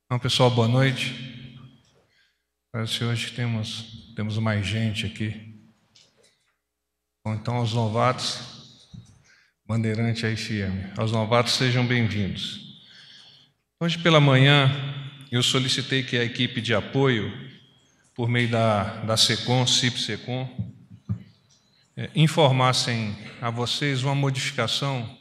Então, pessoal, boa noite. Parece que hoje temos mais gente aqui. Bom, então, aos novatos, Bandeirante aí firme. Aos novatos, sejam bem-vindos. Hoje pela manhã, eu solicitei que a equipe de apoio, por meio da SECOM, CIP-SECOM, informassem a vocês uma modificação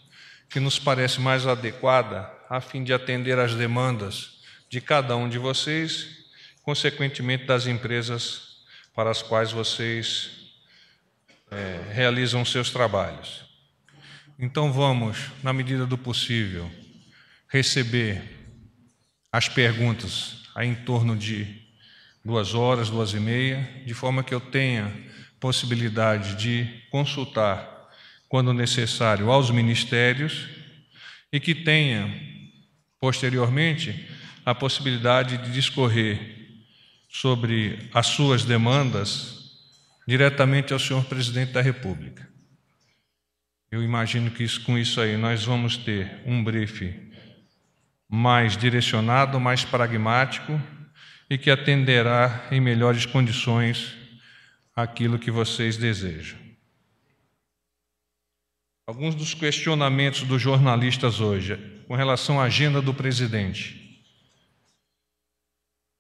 que nos parece mais adequada, a fim de atender às demandas de cada um de vocês, consequentemente das empresas para as quais vocês realizam seus trabalhos. Então vamos, na medida do possível, receber as perguntas em torno de 2 horas, 2h30, de forma que eu tenha possibilidade de consultar, quando necessário, aos ministérios e que tenha, posteriormente, a possibilidade de discorrer sobre as suas demandas diretamente ao senhor presidente da República. Eu imagino que com isso aí nós vamos ter um briefing mais direcionado, mais pragmático e que atenderá em melhores condições aquilo que vocês desejam. Alguns dos questionamentos dos jornalistas hoje, com relação à agenda do presidente.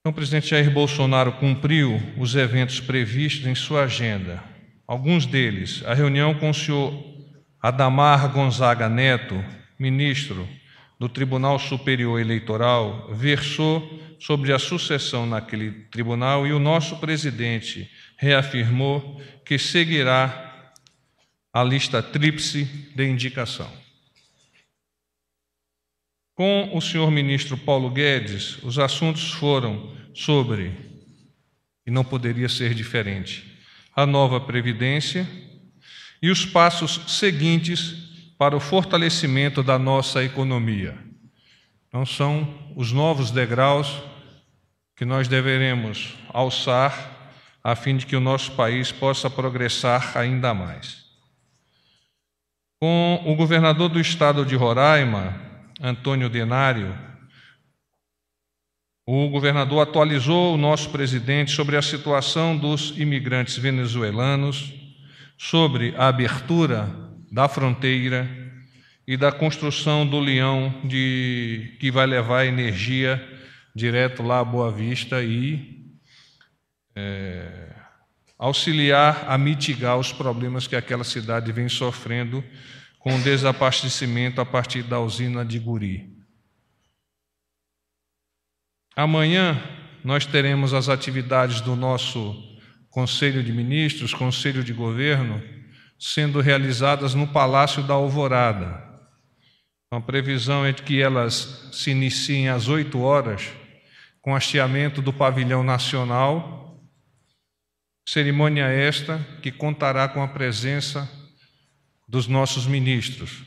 Então, o presidente Jair Bolsonaro cumpriu os eventos previstos em sua agenda. Alguns deles, a reunião com o senhor Adamar Gonzaga Neto, ministro do Tribunal Superior Eleitoral, versou sobre a sucessão naquele tribunal e o nosso presidente reafirmou que seguirá a lista tríplice de indicação. Com o senhor ministro Paulo Guedes, os assuntos foram sobre, e não poderia ser diferente, a nova Previdência e os passos seguintes para o fortalecimento da nossa economia. Então, são os novos degraus que nós deveremos alçar a fim de que o nosso país possa progressar ainda mais. Com o governador do estado de Roraima, Antônio Denário, o governador atualizou o nosso presidente sobre a situação dos imigrantes venezuelanos, sobre a abertura da fronteira e da construção do Leão que vai levar energia direto lá a Boa Vista e auxiliar a mitigar os problemas que aquela cidade vem sofrendo com o desabastecimento a partir da usina de Guri. Amanhã nós teremos as atividades do nosso Conselho de Ministros, Conselho de Governo, sendo realizadas no Palácio da Alvorada. A previsão é de que elas se iniciem às 8 horas, com hasteamento do Pavilhão Nacional, cerimônia esta que contará com a presença dos nossos ministros,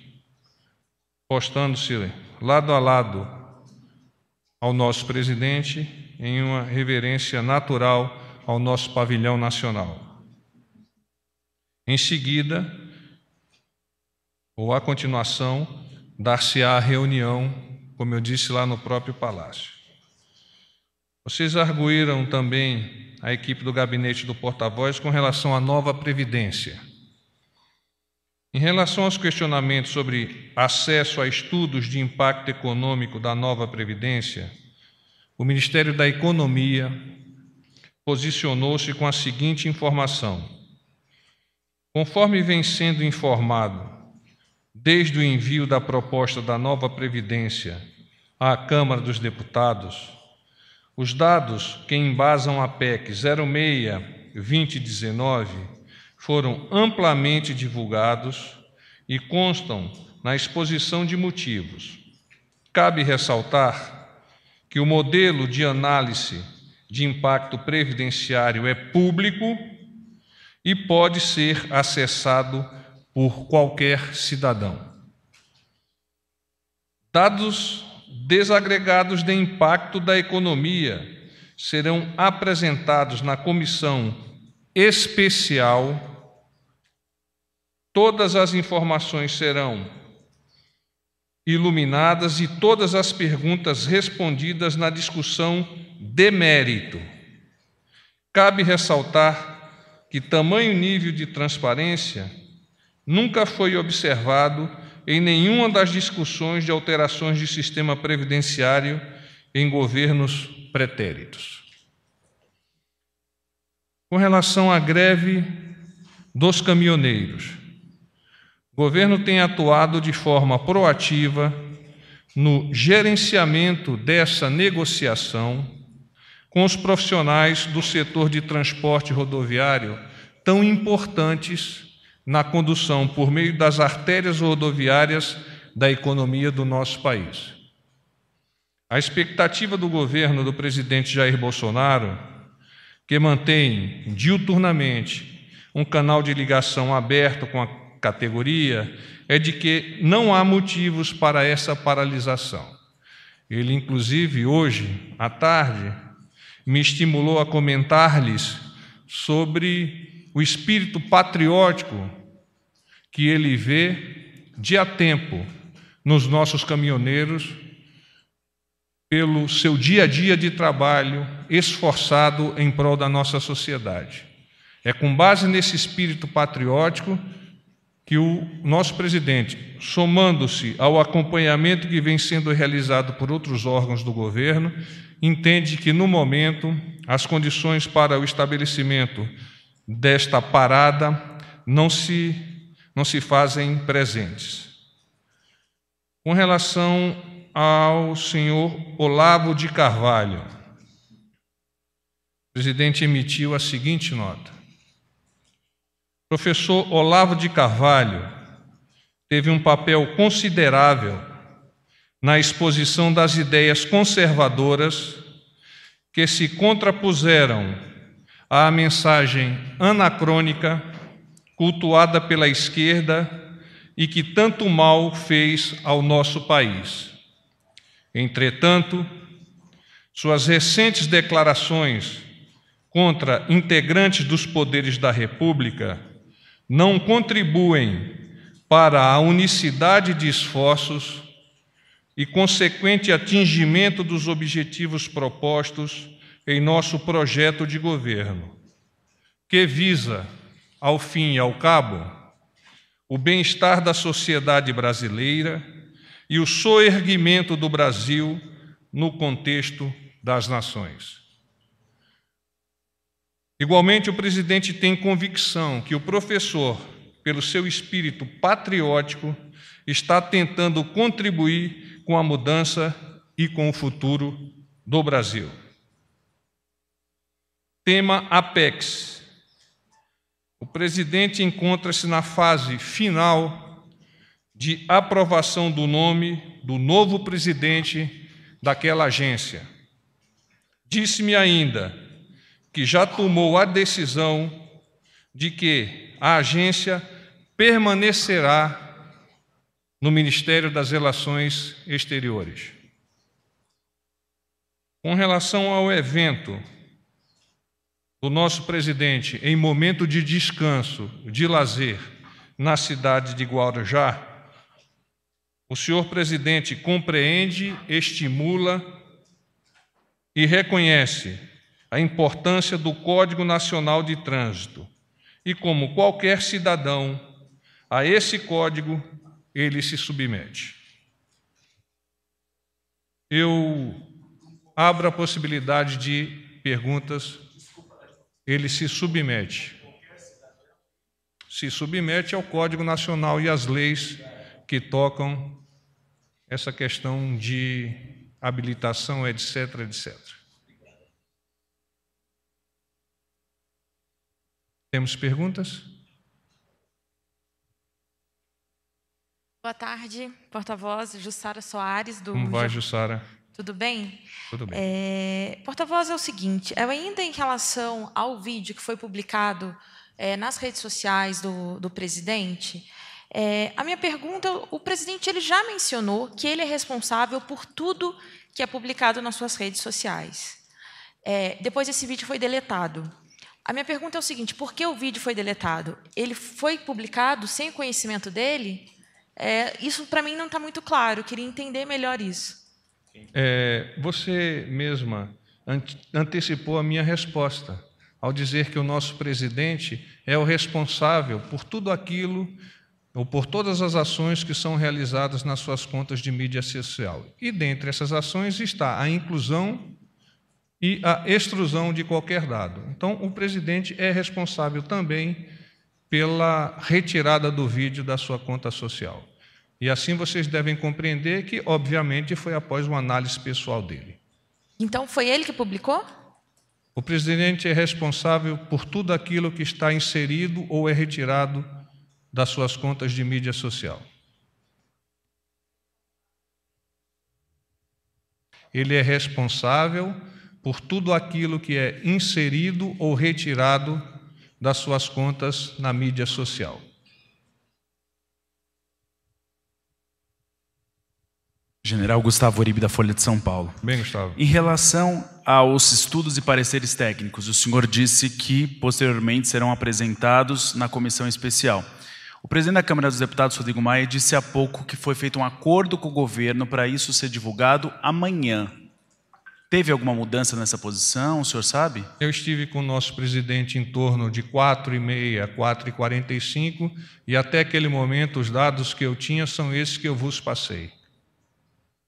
postando-se lado a lado ao nosso presidente em uma reverência natural ao nosso pavilhão nacional. Em seguida, ou à continuação, dar-se-á a reunião, como eu disse, lá no próprio palácio. Vocês arguíram também a equipe do gabinete do porta-voz com relação à nova Previdência. Em relação aos questionamentos sobre acesso a estudos de impacto econômico da nova Previdência, o Ministério da Economia posicionou-se com a seguinte informação: conforme vem sendo informado desde o envio da proposta da nova Previdência à Câmara dos Deputados, os dados que embasam a PEC 06/2019 foram amplamente divulgados e constam na exposição de motivos. Cabe ressaltar que o modelo de análise de impacto previdenciário é público e pode ser acessado por qualquer cidadão. Dados desagregados de impacto da economia serão apresentados na comissão especial. Todas as informações serão iluminadas e todas as perguntas respondidas na discussão de mérito. Cabe ressaltar que tamanho nível de transparência nunca foi observado em nenhuma das discussões de alterações de sistema previdenciário em governos pretéritos. Com relação à greve dos caminhoneiros, o governo tem atuado de forma proativa no gerenciamento dessa negociação com os profissionais do setor de transporte rodoviário, tão importantes na condução, por meio das artérias rodoviárias, da economia do nosso país. A expectativa do governo do presidente Jair Bolsonaro, que mantém diuturnamente um canal de ligação aberto com a categoria, é de que não há motivos para essa paralisação. Ele, inclusive, hoje, à tarde, me estimulou a comentar-lhes sobre o espírito patriótico que ele vê de a tempo nos nossos caminhoneiros, pelo seu dia a dia de trabalho esforçado em prol da nossa sociedade. É com base nesse espírito patriótico que o nosso presidente, somando-se ao acompanhamento que vem sendo realizado por outros órgãos do governo, entende que, no momento, as condições para o estabelecimento desta parada não se fazem presentes. Com relação ao senhor Olavo de Carvalho, o presidente emitiu a seguinte nota: professor Olavo de Carvalho teve um papel considerável na exposição das ideias conservadoras que se contrapuseram à mensagem anacrônica cultuada pela esquerda e que tanto mal fez ao nosso país. Entretanto, suas recentes declarações contra integrantes dos poderes da República não contribuem para a unicidade de esforços e consequente atingimento dos objetivos propostos em nosso projeto de governo, que visa, ao fim e ao cabo, o bem-estar da sociedade brasileira e o soerguimento do Brasil no contexto das nações. Igualmente, o presidente tem convicção que o professor, pelo seu espírito patriótico, está tentando contribuir com a mudança e com o futuro do Brasil. Tema Apex. O presidente encontra-se na fase final de aprovação do nome do novo presidente daquela agência. Disse-me ainda que já tomou a decisão de que a agência permanecerá no Ministério das Relações Exteriores. Com relação ao evento do nosso presidente em momento de descanso, de lazer, na cidade de Guarujá, o senhor presidente compreende, estimula e reconhece a importância do Código Nacional de Trânsito e, como qualquer cidadão, a esse código ele se submete. Eu abro a possibilidade de perguntas. Ele se submete ao Código Nacional e às leis que tocam essa questão de habilitação, etc., etc. Temos perguntas? Boa tarde, porta-voz Jussara Soares. Como vai, Jussara? Tudo bem? Tudo bem. Porta-voz, é o seguinte, ainda em relação ao vídeo que foi publicado nas redes sociais do presidente, a minha pergunta, o presidente ele já mencionou que ele é responsável por tudo que é publicado nas suas redes sociais. Depois esse vídeo foi deletado. A minha pergunta é o seguinte, por que o vídeo foi deletado? Ele foi publicado sem o conhecimento dele? Isso, para mim, não está muito claro. Eu queria entender melhor isso. Você mesma antecipou a minha resposta, ao dizer que o nosso presidente é o responsável por tudo aquilo, ou por todas as ações que são realizadas nas suas contas de mídia social. E dentre essas ações está a inclusão e a extrusão de qualquer dado. Então, o presidente é responsável também pela retirada do vídeo da sua conta social. E assim vocês devem compreender que, obviamente, foi após uma análise pessoal dele. Então, foi ele que publicou? O presidente é responsável por tudo aquilo que está inserido ou é retirado das suas contas de mídia social. Ele é responsável por tudo aquilo que é inserido ou retirado das suas contas na mídia social. General Gustavo Uribe, da Folha de São Paulo. Bem, Gustavo. Em relação aos estudos e pareceres técnicos, o senhor disse que posteriormente serão apresentados na comissão especial. O presidente da Câmara dos Deputados, Rodrigo Maia, disse há pouco que foi feito um acordo com o governo para isso ser divulgado amanhã. Teve alguma mudança nessa posição, o senhor sabe? Eu estive com o nosso presidente em torno de 4h30, 4h45, e até aquele momento os dados que eu tinha são esses que eu vos passei.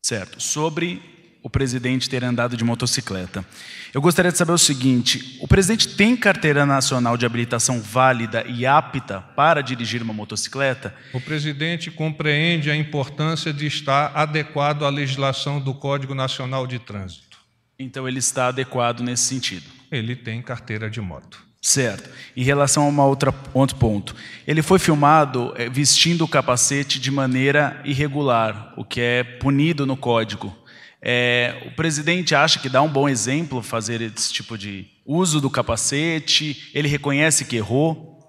Certo. Sobre o presidente ter andado de motocicleta, eu gostaria de saber o seguinte: o presidente tem carteira nacional de habilitação válida e apta para dirigir uma motocicleta? O presidente compreende a importância de estar adequado à legislação do Código Nacional de Trânsito. Então ele está adequado nesse sentido? Ele tem carteira de moto. Certo. Em relação a outro ponto, ele foi filmado vestindo o capacete de maneira irregular, o que é punido no Código. O presidente acha que dá um bom exemplo fazer esse tipo de uso do capacete? Ele reconhece que errou?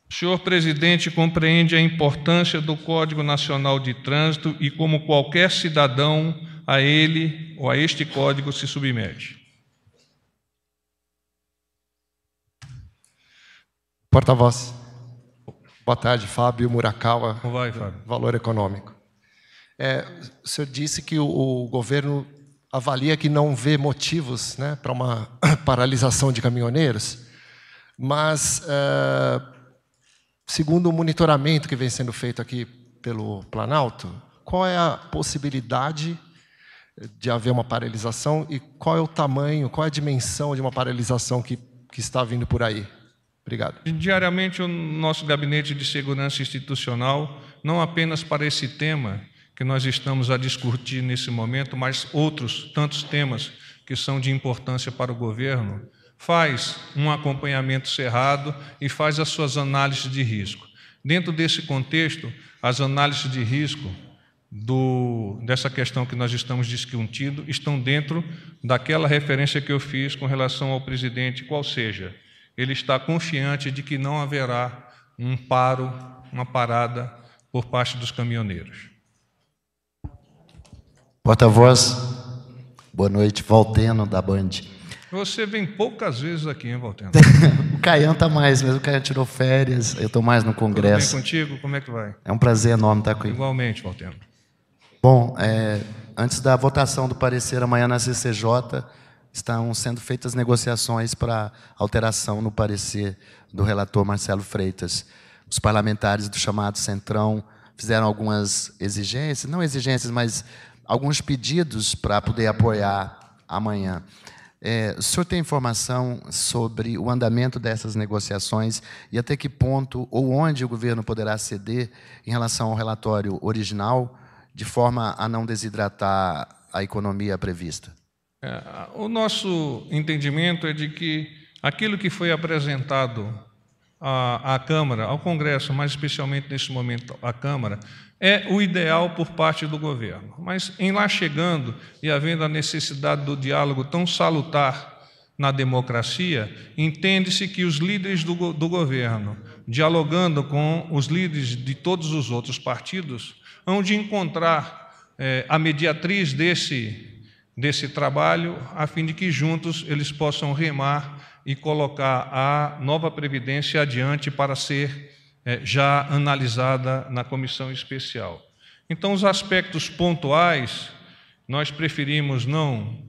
O senhor presidente compreende a importância do Código Nacional de Trânsito e, como qualquer cidadão, a ele ou a este código se submete. Porta-voz. Boa tarde, Fábio Murakawa. Como vai, Fábio? Valor Econômico. O senhor disse que o governo avalia que não vê motivos, né, para uma paralisação de caminhoneiros, mas, segundo o monitoramento que vem sendo feito aqui pelo Planalto, qual é a possibilidade de haver uma paralisação e qual é o tamanho, qual é a dimensão de uma paralisação que está vindo por aí? Obrigado. Diariamente, o nosso Gabinete de Segurança Institucional, não apenas para esse tema que nós estamos a discutir nesse momento, mas outros tantos temas que são de importância para o governo, faz um acompanhamento cerrado e faz as suas análises de risco. Dentro desse contexto, as análises de risco dessa questão que nós estamos discutindo estão dentro daquela referência que eu fiz com relação ao presidente, qual seja, ele está confiante de que não haverá um paro, uma parada por parte dos caminhoneiros. Porta-voz, boa noite, Valteno, da Band. Você vem poucas vezes aqui, hein, Valteno? O Caian está mais, mesmo o Caian tirou férias, eu estou mais no Congresso. Tudo bem contigo? Como é que vai? É um prazer enorme estar aqui. Igualmente, Valteno. Bom, antes da votação do parecer amanhã na CCJ, estão sendo feitas negociações para alteração no parecer do relator Marcelo Freitas. Os parlamentares do chamado Centrão fizeram algumas exigências, não exigências, mas alguns pedidos para poder apoiar amanhã. O senhor tem informação sobre o andamento dessas negociações e até que ponto ou onde o governo poderá ceder em relação ao relatório original, de forma a não desidratar a economia prevista? O nosso entendimento é de que aquilo que foi apresentado à Câmara, ao Congresso, mais especialmente nesse momento à Câmara, é o ideal por parte do governo. Mas, em lá chegando e havendo a necessidade do diálogo tão salutar na democracia, entende-se que os líderes do governo, dialogando com os líderes de todos os outros partidos, hão de encontrar a mediatriz desse trabalho, a fim de que juntos eles possam remar e colocar a nova Previdência adiante para ser já analisada na comissão especial. Então, os aspectos pontuais, nós preferimos não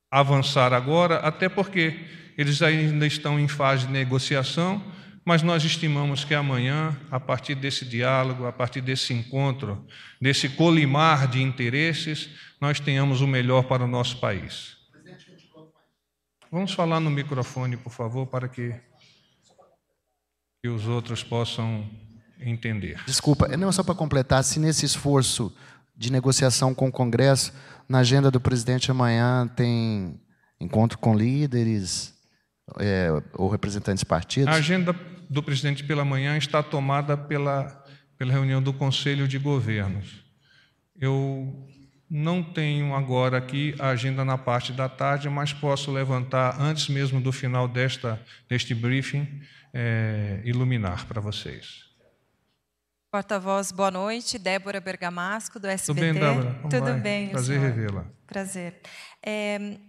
avançar agora, até porque eles ainda estão em fase de negociação, mas nós estimamos que amanhã, a partir desse diálogo, a partir desse encontro, desse colimar de interesses, nós tenhamos o melhor para o nosso país. Vamos falar no microfone, por favor, para que os outros possam entender. Desculpa, não, só para completar, se nesse esforço de negociação com o Congresso, na agenda do presidente amanhã tem encontro com líderes ou representantes de partidos? A agenda do presidente pela manhã está tomada pela reunião do Conselho de Governos. Eu não tenho agora aqui a agenda na parte da tarde, mas posso levantar, antes mesmo do final deste briefing, iluminar para vocês. Porta-voz, boa noite. Débora Bergamasco, do SBT. Tudo bem, Débora? Tudo bem, prazer revê-la. Prazer.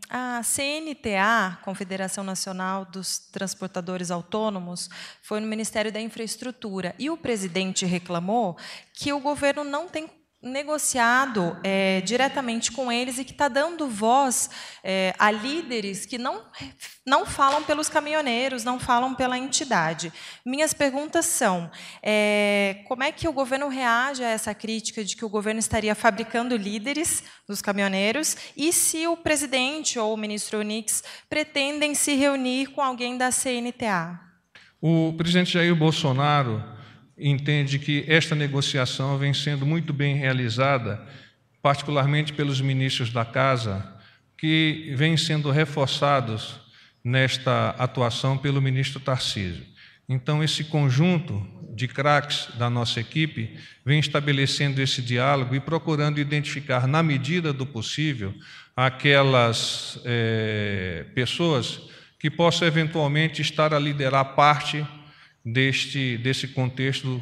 A CNTA, Confederação Nacional dos Transportadores Autônomos, foi no Ministério da Infraestrutura, e o presidente reclamou que o governo não tem negociado diretamente com eles e que está dando voz a líderes que não falam pelos caminhoneiros, não falam pela entidade. Minhas perguntas são, como é que o governo reage a essa crítica de que o governo estaria fabricando líderes dos caminhoneiros e se o presidente ou o ministro Onix pretendem se reunir com alguém da CNTA? O presidente Jair Bolsonaro entende que esta negociação vem sendo muito bem realizada, particularmente pelos ministros da Casa, que vêm sendo reforçados nesta atuação pelo ministro Tarcísio. Então, esse conjunto de craques da nossa equipe vem estabelecendo esse diálogo e procurando identificar, na medida do possível, aquelas pessoas que possam eventualmente estar a liderar parte desse contexto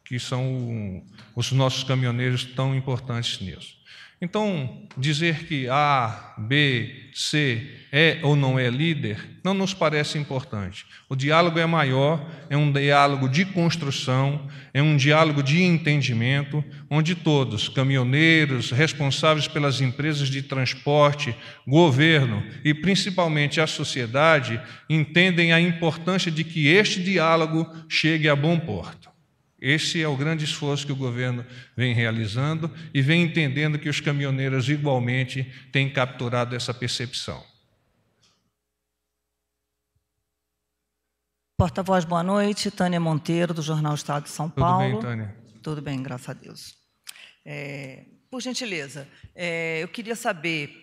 que são os nossos caminhoneiros tão importantes nisso. Então, dizer que A, B, C é ou não é líder não nos parece importante. O diálogo é maior, é um diálogo de construção, é um diálogo de entendimento, onde todos, caminhoneiros, responsáveis pelas empresas de transporte, governo e principalmente a sociedade, entendem a importância de que este diálogo chegue a bom porto. Esse é o grande esforço que o governo vem realizando e vem entendendo que os caminhoneiros igualmente têm capturado essa percepção. Porta-voz, boa noite. Tânia Monteiro, do Jornal Estado de São Paulo. Tudo bem, Tânia? Tudo bem, graças a Deus. Por gentileza, eu queria saber,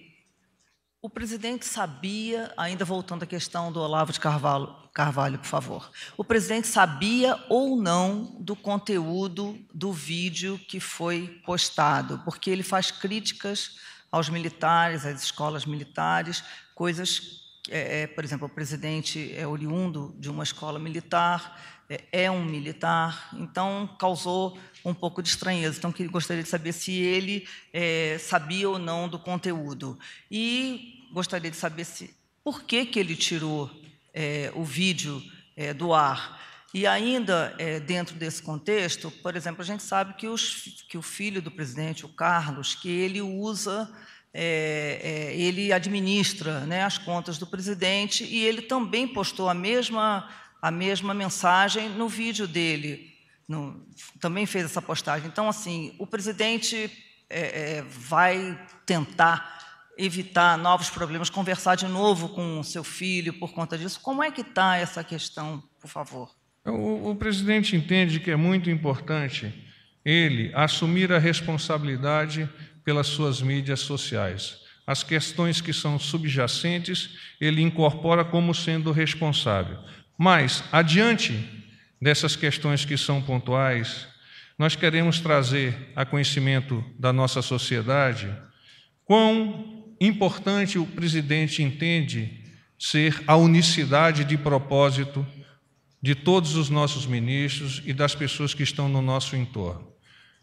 o presidente sabia, ainda voltando à questão do Olavo de Carvalho, por favor, o presidente sabia ou não do conteúdo do vídeo que foi postado? Porque ele faz críticas aos militares, às escolas militares, coisas, por exemplo, o presidente é oriundo de uma escola militar, é um militar, então causou um pouco de estranheza. Então, gostaria de saber se ele sabia ou não do conteúdo. E gostaria de saber por que ele tirou o vídeo do ar. E ainda, dentro desse contexto, por exemplo, a gente sabe que o filho do presidente, o Carlos, que ele usa, ele administra, né, as contas do presidente, e ele também postou a mesma mensagem no vídeo dele, também fez essa postagem. Então, assim, o presidente vai tentar evitar novos problemas, conversar de novo com o seu filho por conta disso. Como é que está essa questão, por favor? O presidente entende que é muito importante ele assumir a responsabilidade pelas suas mídias sociais. As questões que são subjacentes, ele incorpora como sendo responsável. Mas, adiante dessas questões que são pontuais, nós queremos trazer a conhecimento da nossa sociedade quão importante o presidente entende ser a unicidade de propósito de todos os nossos ministros e das pessoas que estão no nosso entorno.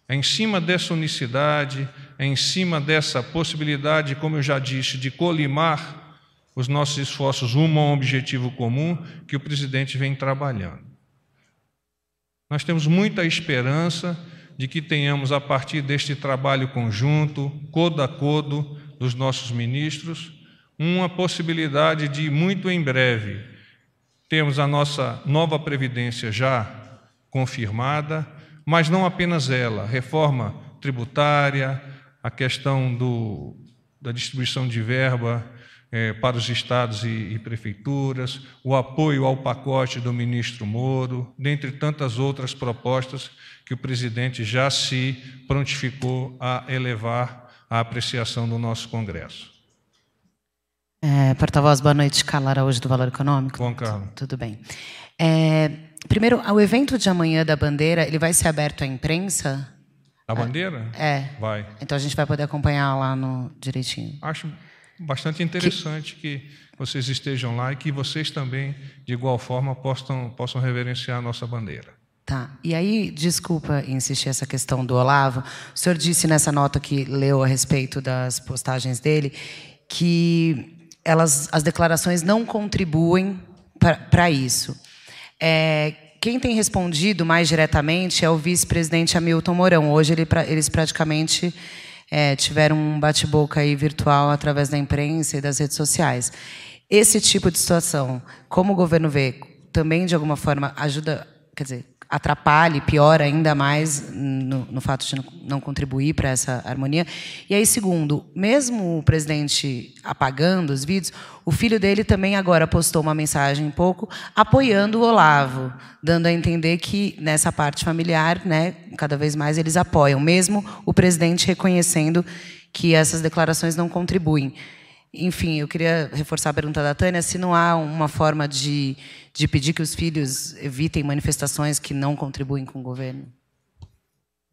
É em cima dessa unicidade, é em cima dessa possibilidade, como eu já disse, de colimar os nossos esforços rumo a um objetivo comum que o presidente vem trabalhando. Nós temos muita esperança de que tenhamos, a partir deste trabalho conjunto, codo a codo, dos nossos ministros, uma possibilidade de, muito em breve, termos a nossa nova Previdência já confirmada, mas não apenas ela, reforma tributária, a questão da distribuição de verba para os estados e prefeituras, o apoio ao pacote do ministro Moro, dentre tantas outras propostas que o presidente já se prontificou a elevar à apreciação do nosso Congresso. Porta-voz, boa noite. Carla Araújo, do Valor Econômico. Bom, Carla. Tudo bem. Primeiro, o evento de amanhã da bandeira, ele vai ser aberto à imprensa? A bandeira? Vai. Então a gente vai poder acompanhar lá direitinho. Acho bastante interessante que vocês estejam lá e que vocês também, de igual forma, possam reverenciar a nossa bandeira. Tá. E aí, desculpa insistir essa questão do Olavo. O senhor disse nessa nota que leu a respeito das postagens dele que as declarações não contribuem para isso. Quem tem respondido mais diretamente é o vice-presidente Hamilton Mourão. Hoje eles praticamente tiveram um bate-boca aí virtual através da imprensa e das redes sociais. Esse tipo de situação, como o governo vê, também de alguma forma ajuda, quer dizer, atrapalha e piora ainda mais no fato de não contribuir para essa harmonia. E aí, segundo, mesmo o presidente apagando os vídeos, o filho dele também agora postou uma mensagem um pouco apoiando o Olavo, dando a entender que nessa parte familiar, né, cada vez mais eles apoiam, mesmo o presidente reconhecendo que essas declarações não contribuem. Enfim, eu queria reforçar a pergunta da Tânia, se não há uma forma de pedir que os filhos evitem manifestações que não contribuem com o governo.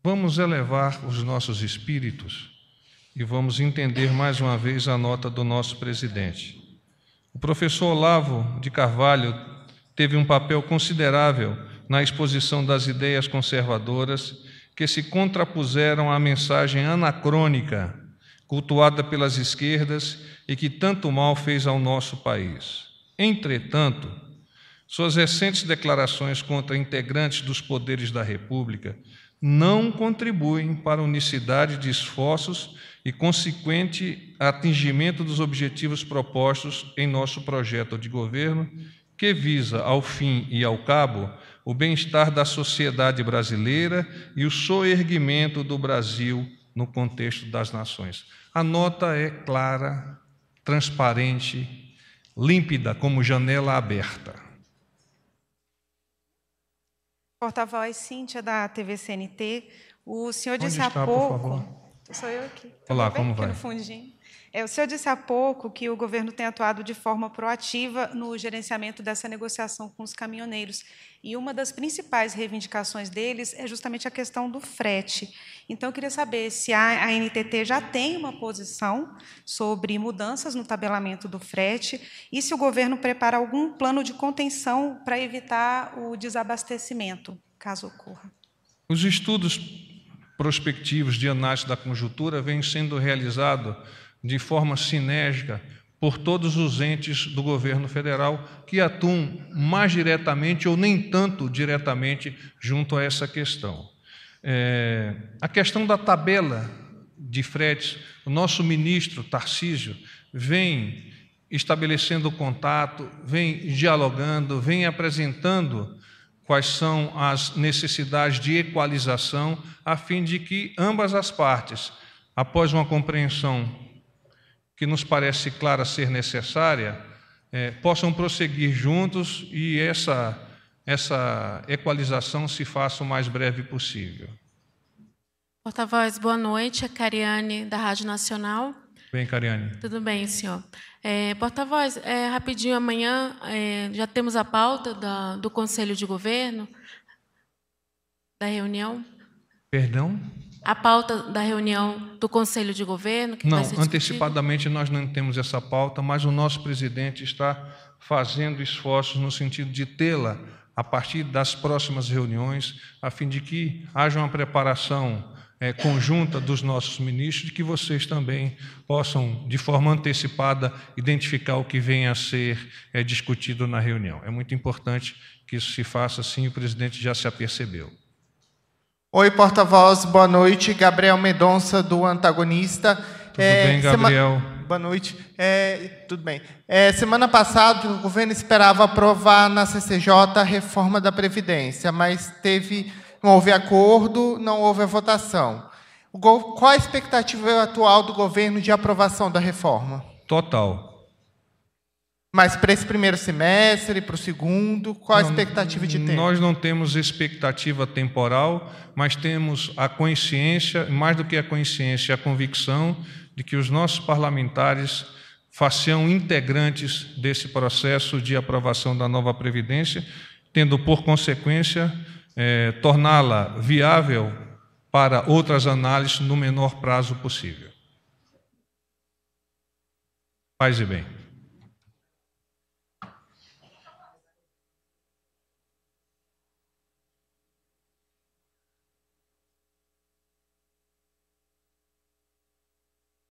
Vamos elevar os nossos espíritos e vamos entender mais uma vez a nota do nosso presidente. O professor Olavo de Carvalho teve um papel considerável na exposição das ideias conservadoras que se contrapuseram à mensagem anacrônica cultuada pelas esquerdas e que tanto mal fez ao nosso país. Entretanto, suas recentes declarações contra integrantes dos poderes da República não contribuem para a unicidade de esforços e consequente atingimento dos objetivos propostos em nosso projeto de governo, que visa, ao fim e ao cabo, o bem-estar da sociedade brasileira e o soerguimento do Brasil no contexto das nações. A nota é clara, transparente, límpida, como janela aberta. Porta-voz Cíntia, da TV CNT. O senhor disse Onde está, por pouco... favor? Sou eu aqui. Olá, como vai? No fundinho. O senhor disse há pouco que o governo tem atuado de forma proativa no gerenciamento dessa negociação com os caminhoneiros. E uma das principais reivindicações deles é justamente a questão do frete. Então, eu queria saber se a ANTT já tem uma posição sobre mudanças no tabelamento do frete e se o governo prepara algum plano de contenção para evitar o desabastecimento, caso ocorra. Os estudos prospectivos de análise da conjuntura vêm sendo realizados de forma sinérgica por todos os entes do governo federal que atuam mais diretamente ou nem tanto diretamente junto a essa questão. A questão da tabela de fretes, o nosso ministro Tarcísio vem estabelecendo contato, vem dialogando, vem apresentando quais são as necessidades de equalização, a fim de que ambas as partes, após uma compreensão que nos parece clara ser necessária, possam prosseguir juntos e essa equalização se faça o mais breve possível. Porta-voz, boa noite. É Cariane, da Rádio Nacional. Bem, Cariane. Tudo bem, senhor. Porta-voz, rapidinho, amanhã já temos a pauta do Conselho de Governo, da reunião. Perdão? A pauta da reunião do Conselho de Governo? Que vai ser discutida? Antecipadamente nós não temos essa pauta, mas o nosso presidente está fazendo esforços no sentido de tê-la a partir das próximas reuniões, a fim de que haja uma preparação conjunta dos nossos ministros, de que vocês também possam, de forma antecipada, identificar o que venha a ser discutido na reunião. É muito importante que isso se faça assim, o presidente já se apercebeu. Oi, porta-voz, boa noite. Gabriel Mendonça, do Antagonista. Tudo bem, Gabriel? Boa noite. Tudo bem. Semana passada, o governo esperava aprovar na CCJ a reforma da Previdência, mas não houve acordo, não houve a votação. Qual a expectativa atual do governo de aprovação da reforma? Total. Mas para esse primeiro semestre, para o segundo, qual a expectativa de tempo? Nós não temos expectativa temporal, mas temos a consciência, mais do que a consciência, a convicção de que os nossos parlamentares façam integrantes desse processo de aprovação da nova Previdência, tendo por consequência torná-la viável para outras análises no menor prazo possível. Paz e bem.